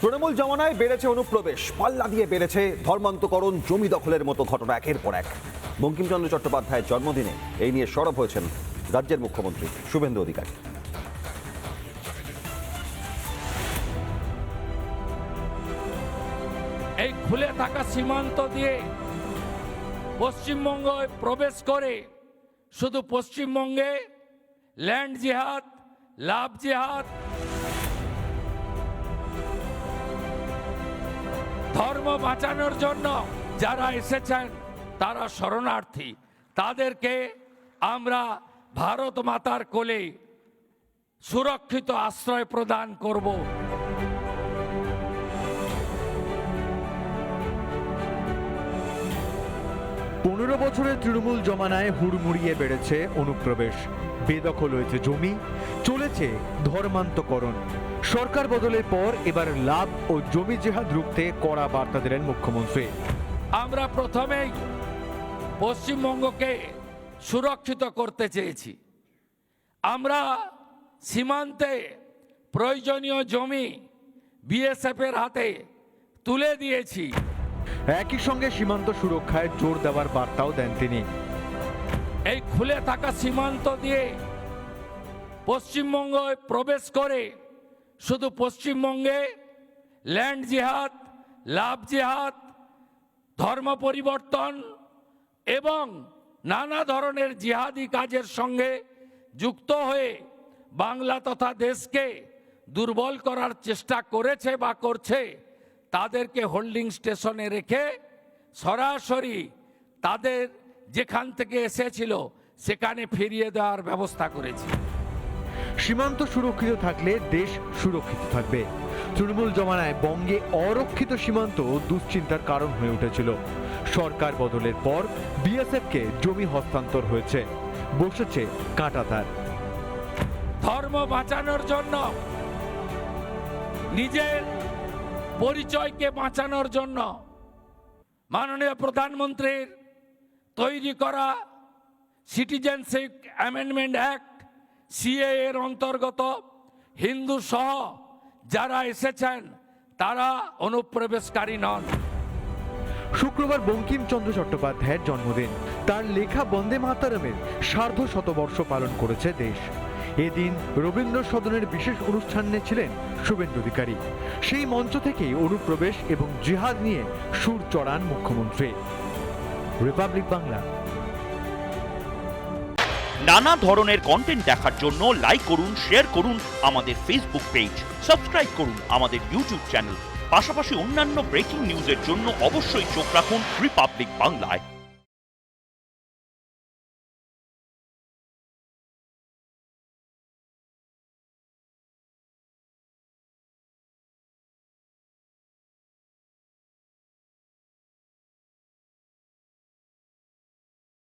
তৃণমূল জমানায় বেড়েছে অনুপ্রবেশ, পাল্লা দিয়ে বেড়েছে ধর্মান্তকরণ, জমি দখলের মতো ঘটনা একের পর এক। বঙ্কিমচন্দ্র চট্টোপাধ্যায়ের জন্মদিনে এই নিয়ে সরব হয়েছেন রাজ্যের মুখ্যমন্ত্রী শুভেন্দু অধিকারী। এই খুলে থাকা সীমান্ত দিয়ে পশ্চিমবঙ্গে প্রবেশ করে শুধু পশ্চিমবঙ্গে ল্যান্ড জিহাদ, লাভ জিহাদ, ধর্ম বাঁচানোর জন্য যারা এসেছেন তারা শরণার্থী, তাদেরকে আমরা ভারত মাতার কোলে সুরক্ষিত আশ্রয় প্রদান করব। 15 বছরের তৃণমূল জমানায় হুড়মুড়িয়ে বেড়েছে অনুপ্রবেশ, বেদখল হয়েছে জমি, চলেছে ধর্মান্তকরণ। সরকার বদলের পর এবার লাভ ও জমি জেহাদ রুখতে কড়া বার্তা দিলেন মুখ্যমন্ত্রী। আমরা প্রথমেই পশ্চিমবঙ্গকে সুরক্ষিত করতে চেয়েছি। আমরা সীমান্তে প্রয়োজনীয় জমি বিএসএফের হাতে তুলে দিয়েছি। একই সঙ্গে সীমান্ত সুরক্ষায় জোর দেওয়ার বার্তাও দেন তিনি। এই খুলে থাকা সীমান্ত দিয়ে পশ্চিমবঙ্গে প্রবেশ করে শুধু পশ্চিমবঙ্গে ল্যান্ড জিহাদ, লাভ জিহাদ, ধর্ম পরিবর্তন এবং নানা ধরনের জিহাদি কাজের সঙ্গে যুক্ত হয়ে বাংলা তথা দেশকে দুর্বল করার চেষ্টা করেছে বা করছে, তাদেরকে হোল্ডিং স্টেশনে রেখে সরাসরি তাদের যেখান থেকে এসেছিল সেখানে ফিরিয়ে দেওয়ার ব্যবস্থা করেছি। সীমান্ত সুরক্ষিত থাকলে দেশ সুরক্ষিত থাকবে। তৃণমূল জমানায় বঙ্গে অরক্ষিত সীমান্ত দুশ্চিন্তার কারণ হয়ে উঠেছিল। সরকার বদলের পর বিএসএফকে জমি হস্তান্তর হয়েছে, বসেছে কাঁটাতার। ধর্ম বাঁচানোর জন্য, নিজের পরিচয়কে বাঁচানোর জন্য মাননীয় প্রধানমন্ত্রীর তৈরি করা সিটিজেনশিপ অ্যামেন্ডমেন্ট অ্যাক্ট সিএ এর অন্তর্গত হিন্দু সহ যারা এসেছেন তারা অনুপ্রবেশকারী নন। শুক্রবার বঙ্কিমচন্দ্র চট্টোপাধ্যায়ের জন্মদিন। তার লেখা বন্দে মাতরমের সার্ধশতবর্ষ পালন করেছে দেশ। এদিন রবীন্দ্র সদনের বিশেষ অনুষ্ঠানে ছিলেন শুভেন্দু অধিকারী। সেই মঞ্চ থেকেই অনুপ্রবেশ এবং জিহাদ নিয়ে সুর চড়ান মুখ্যমন্ত্রী। রিপাবলিক বাংলা। নানা ধরনের কন্টেন্ট দেখার জন্য লাইক করুন, শেয়ার করুন আমাদের ফেসবুক পেজ, সাবস্ক্রাইব করুন আমাদের ইউটিউব চ্যানেল। পাশাপাশি অন্যান্য ব্রেকিং নিউজের জন্য অবশ্যই চোখ রাখুন রিপাবলিক বাংলায়।